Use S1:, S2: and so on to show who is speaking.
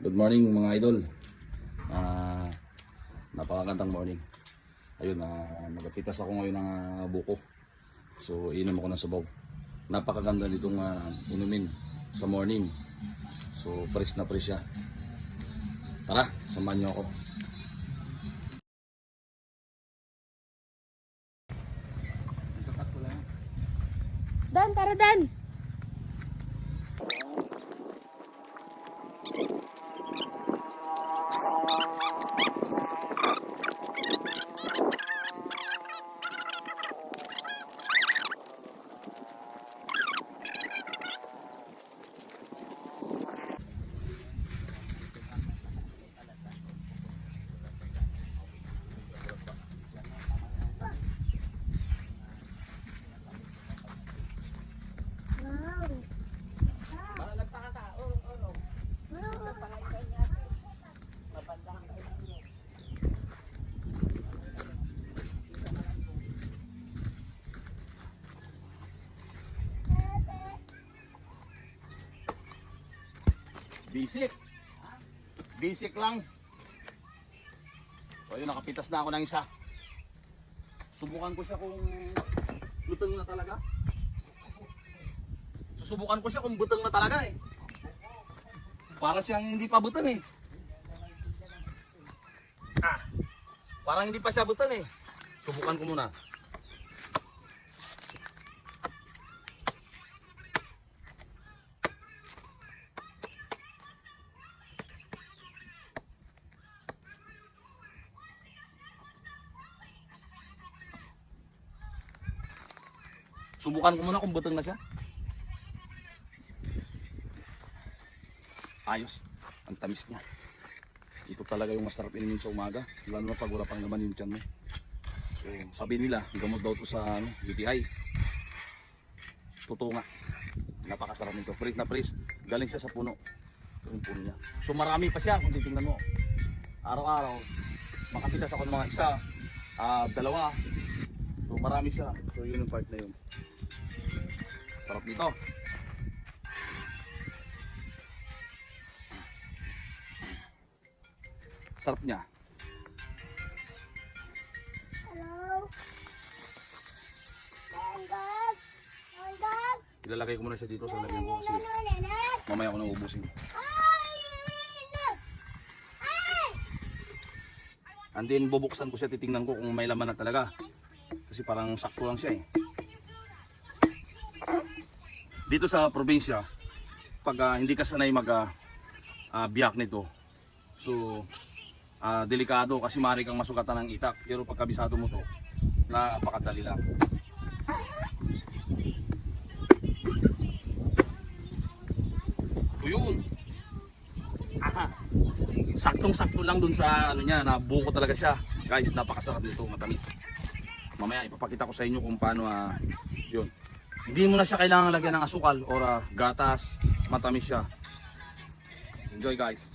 S1: Good morning mga idol. Napakagandang morning. Ayun, magapitas ako ngayon ng buko. So inom ako ng sabaw. Napakaganda nitong inumin sa morning. So fresh na fresh siya. Tara, samahan niyo ako.
S2: Dan, tara Dan!
S1: Basic lang. So ayun, nakapitas na ako ng isa. Subukan ko siya kung butang na talaga. Susubukan ko siya kung butang na talaga eh. Para siyang hindi pa butang eh. Parang hindi pa siya butang eh. Subukan ko muna. Subukan ko muna kung butang na siya. Ayos. Ang tamis niya. Ito talaga yung masarap inumin sa umaga. Lalo na pag wala pang laman yung tiyan mo. So, sabi nila, gamot daw ito sa UTI. Totoo nga. Napakasarap nito. Fresh na fresh. Galing siya sa puno. Ito yung puno niya. So marami pa siya kung titingnan mo. Araw-araw, makapitas ako ng mga isa, dalawa. So marami siya. So yun yung part na yun. Sarap nito. Sarap niya.
S2: Hello? Tanggap! Tanggap!
S1: Ilalagay ko muna siya dito sa lagyan ko kasi mamaya ko nang ubusin. And then bubuksan ko siya, titingnan ko kung may laman na talaga. Kasi parang sakto lang siya eh. Dito sa probinsya, pag hindi ka sanay biyak nito, so delikado kasi maaari kang masugatan ng itak. Pero pag kabisado mo to, napakadali lang. So yun. Saktong-sakto lang dun sa ano niya, na buko talaga siya. Guys, napakasarap nito, matamis. Mamaya ipapakita ko sa inyo kung paano yun. Hindi mo na siya kailangan lagyan ng asukal or gatas, matamis siya. Enjoy guys.